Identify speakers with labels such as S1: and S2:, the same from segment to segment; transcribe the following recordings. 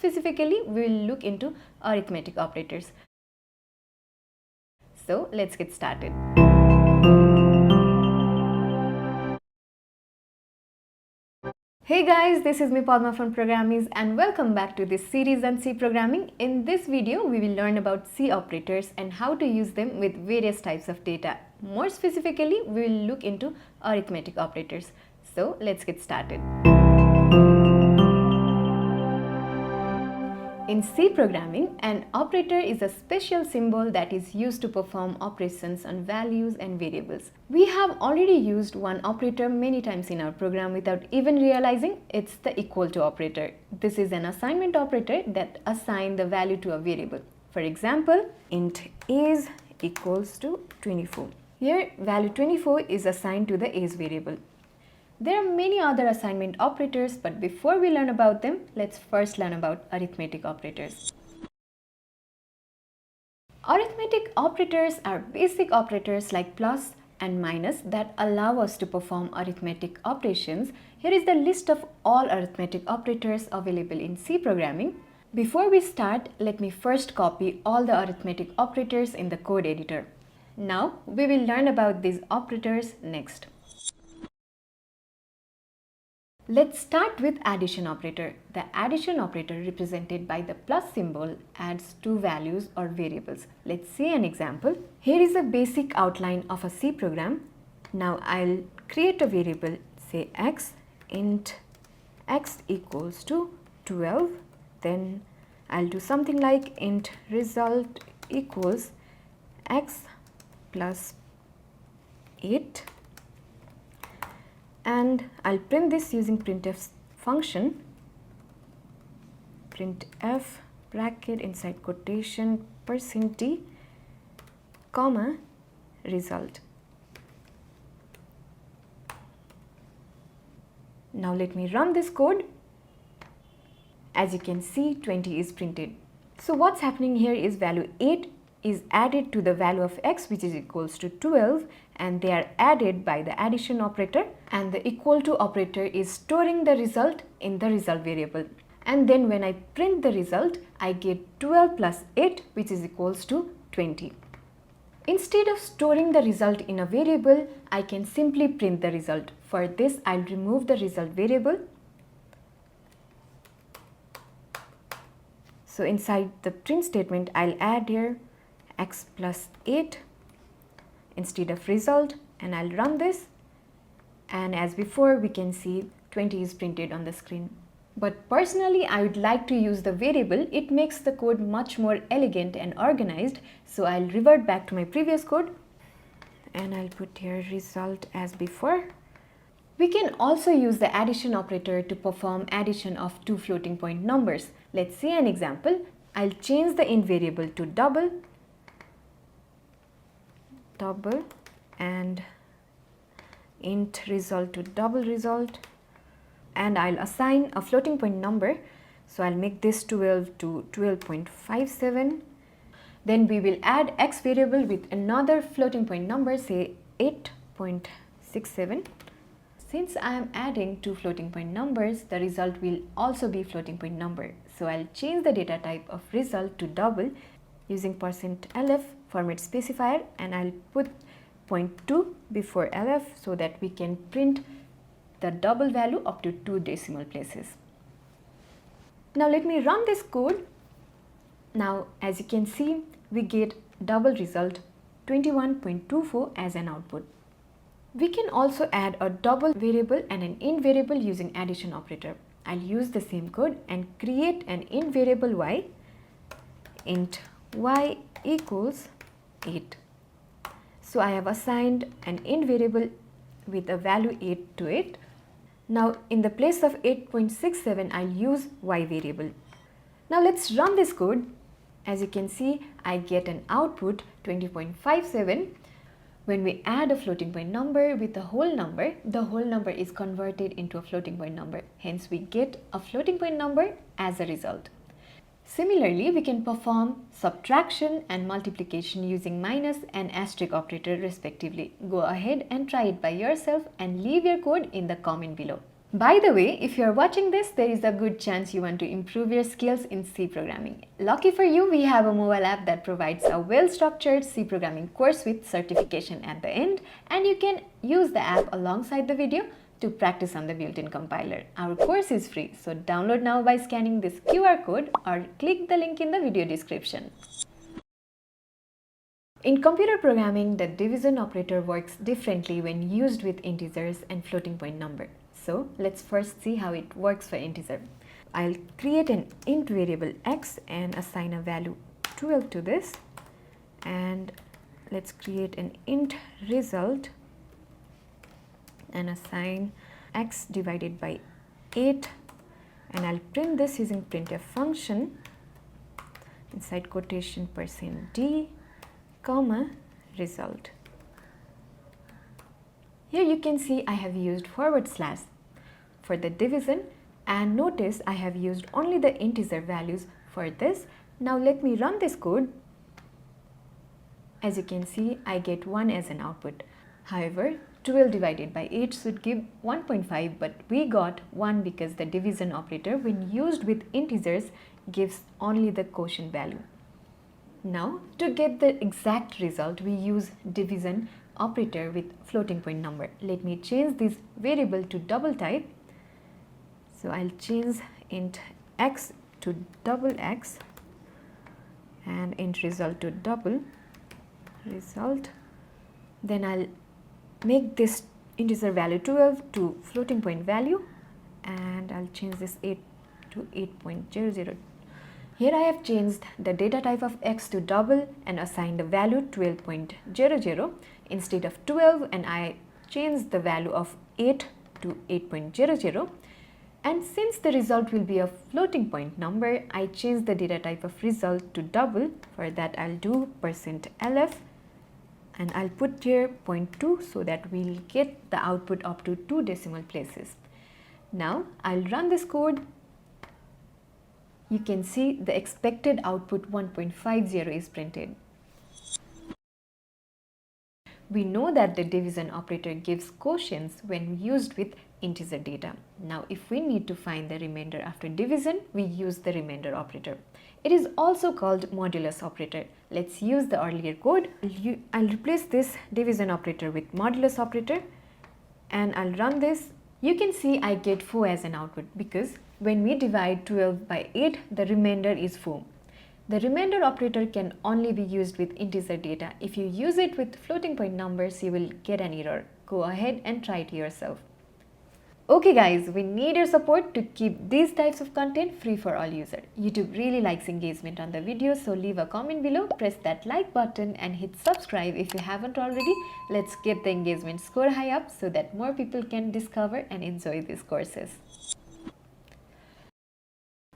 S1: specifically, we will look into arithmetic operators. So let's get started. Hey guys, this is me Padma from Programmeez and welcome back to this series on C programming. In this video, we will learn about C operators and how to use them with various types of data. More specifically, we will look into arithmetic operators. So let's get started. In C programming, an operator is a special symbol that is used to perform operations on values and variables. We have already used one operator many times in our program without even realizing it's the equal to operator. This is an assignment operator that assigns the value to a variable. For example, int age equals to 24. Here, value 24 is assigned to the age variable. There are many other assignment operators, but before we learn about them, let's first learn about arithmetic operators. Arithmetic operators are basic operators like plus and minus that allow us to perform arithmetic operations. Here is the list of all arithmetic operators available in C programming. Before we start, let me first copy all the arithmetic operators in the code editor. Now, we will learn about these operators next. Let's start with addition operator. The addition operator represented by the plus symbol adds two values or variables. Let's see an example. Here is a basic outline of a C program. Now I'll create a variable, say x, int x equals to 12. Then I'll do something like int result equals x plus 8. And I'll print this using printf function, printf bracket inside quotation %d comma result. Now let me run this code. As you can see, 20 is printed. So what's happening here is value 8 is added to the value of x, which is equals to 12, and they are added by the addition operator, and the equal to operator is storing the result in the result variable. And then when I print the result, I get 12 plus 8, which is equals to 20. Instead of storing the result in a variable, I can simply print the result. For this, I'll remove the result variable. So inside the print statement, I'll add here x plus 8 instead of result, and I'll run this, and as before we can see 20 is printed on the screen. But personally, I would like to use the variable. It makes the code much more elegant and organized, so I'll revert back to my previous code and I'll put here result as before. We can also use the addition operator to perform addition of two floating point numbers. Let's see an example. I'll change the int variable to double and int result to double result, and I'll assign a floating point number. So I'll make this 12 to 12.57. Then we will add x variable with another floating point number, say 8.67. Since I am adding two floating point numbers, the result will also be floating point number. So I'll change the data type of result to double using %lf format specifier, and I'll put 0.2 before lf so that we can print the double value up to 2 decimal places. Now let me run this code. Now as you can see, we get double result 21.24 as an output. We can also add a double variable and an int variable using addition operator. I'll use the same code and create an int variable y, int y equals 8. So I have assigned an int variable with a value 8 to it. Now in the place of 8.67, I'll use y variable. Now let's run this code. As you can see, I get an output 20.57. When we add a floating point number with the whole number is converted into a floating point number. Hence we get a floating point number as a result. Similarly, we can perform subtraction and multiplication using minus and asterisk operator respectively. Go ahead and try it by yourself and leave your code in the comment below. By the way, if you are watching this, there is a good chance you want to improve your skills in C programming. Lucky for you, we have a mobile app that provides a well-structured C programming course with certification at the end, and you can use the app alongside the video to practice on the built-in compiler. Our course is free, so download now by scanning this QR code or click the link in the video description. In computer programming, the division operator works differently when used with integers and floating point number. So let's first see how it works for integer. I'll create an int variable x and assign a value 12 to this, and let's create an int result and assign x divided by 8, and I'll print this using printf function inside quotation %d comma result. Here you can see I have used / for the division, and notice I have used only the integer values for this. Now let me run this code. As you can see, I get 1 as an output. However, 12 divided by 8 should give 1.5, but we got 1 because the division operator, when used with integers, gives only the quotient value. Now, to get the exact result, we use division operator with floating point number. Let me change this variable to double type. So I'll change int x to double x and int result to double result. Then I'll make this integer value 12 to floating point value, and I'll change this 8 to 8.00. Here I have changed the data type of x to double and assigned the value 12.00 instead of 12, and I changed the value of 8 to 8.00. And since the result will be a floating point number, I changed the data type of result to double. For that, I'll do %lf and I'll put here 0.2 so that we'll get the output up to 2 decimal places. Now I'll run this code. You can see the expected output 1.50 is printed. We know that the division operator gives quotients when used with integer data. Now if we need to find the remainder after division, we use the remainder operator. It is also called modulus operator. Let's use the earlier code. I'll replace this division operator with modulus operator and I'll run this. You can see I get 4 as an output because when we divide 12 by 8, the remainder is 4. The remainder operator can only be used with integer data. If you use it with floating point numbers, you will get an error. Go ahead and try it yourself. Okay guys, we need your support to keep these types of content free for all users. YouTube really likes engagement on the video, so leave a comment below, press that like button and hit subscribe if you haven't already. Let's get the engagement score high up so that more people can discover and enjoy these courses.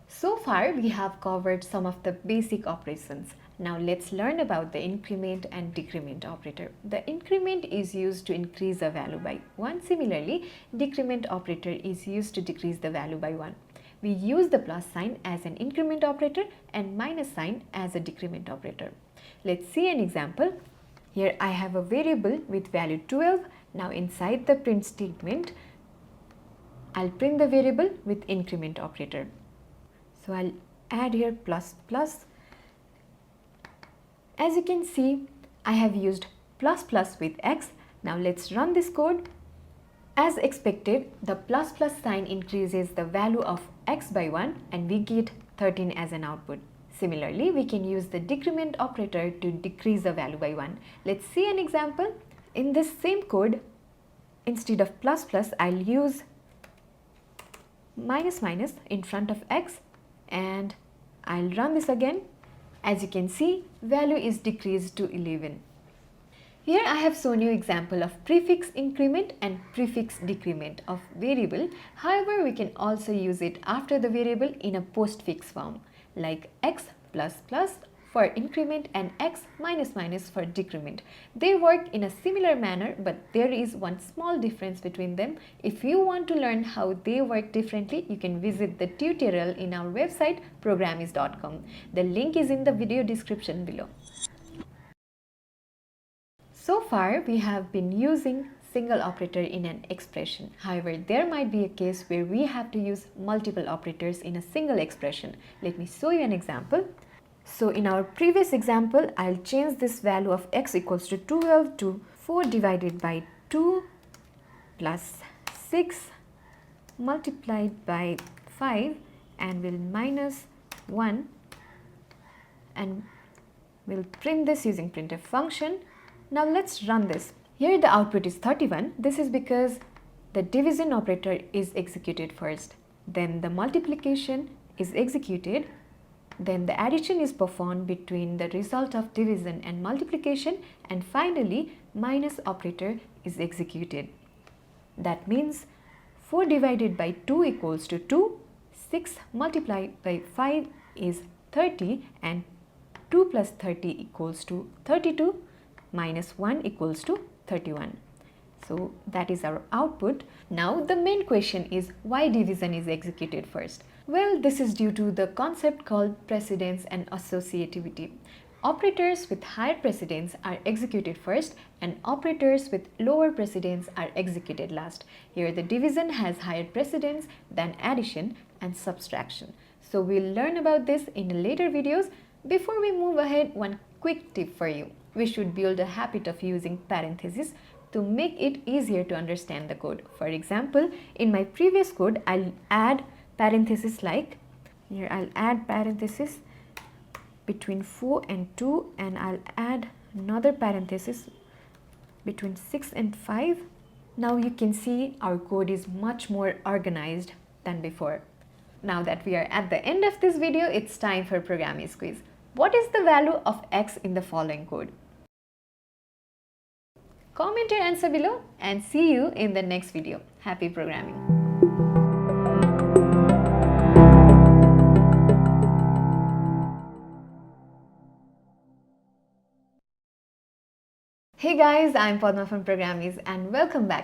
S1: So far, we have covered some of the basic operations. Now let's learn about the increment and decrement operator. The increment is used to increase a value by 1. Similarly, decrement operator is used to decrease the value by 1. We use the plus sign as an increment operator and minus sign as a decrement operator. Let's see an example. Here I have a variable with value 12. Now inside the print statement, I'll print the variable with increment operator. So I'll add here plus plus. As you can see, I have used plus plus with x. Now let's run this code. As expected, the plus plus sign increases the value of x by 1 and we get 13 as an output. Similarly, we can use the decrement operator to decrease the value by 1. Let's see an example. In this same code, instead of plus plus, I'll use minus minus in front of x. And I'll run this again. As you can see, value is decreased to 11. Here I have shown you example of prefix increment and prefix decrement of variable. However, we can also use it after the variable in a postfix form like x plus plus for increment and x minus minus for decrement. They work in a similar manner, but there is one small difference between them. If you want to learn how they work differently, you can visit the tutorial in our website programmis.com. The link is in the video description below. So far, we have been using single operator in an expression. However, there might be a case where we have to use multiple operators in a single expression. Let me show you an example. So in our previous example, I'll change this value of x equals to 12 to 4 divided by 2 plus 6 multiplied by 5, and we'll minus 1, and we'll print this using printf function. Now let's run this. Here the output is 31. This is because the division operator is executed first. Then the multiplication is executed. Then the addition is performed between the result of division and multiplication, and finally minus operator is executed. That means 4 divided by 2 equals to 2, 6 multiplied by 5 is 30, and 2 plus 30 equals to 32, minus 1 equals to 31. So that is our output. Now the main question is why division is executed first. Well, this is due to the concept called precedence and associativity. Operators with higher precedence are executed first, and operators with lower precedence are executed last. Here the division has higher precedence than addition and subtraction. So we'll learn about this in later videos. Before we move ahead, one quick tip for you. We should build a habit of using parentheses to make it easier to understand the code. For example, in my previous code, I'll add parentheses like, here I'll add parentheses between 4 and 2, and I'll add another parenthesis between 6 and 5. Now you can see our code is much more organized than before. Now that we are at the end of this video, it's time for programming quiz. What is the value of x in the following code? Comment your answer below and see you in the next video. Happy programming! Hey guys, I'm Padma from Programmeez and welcome back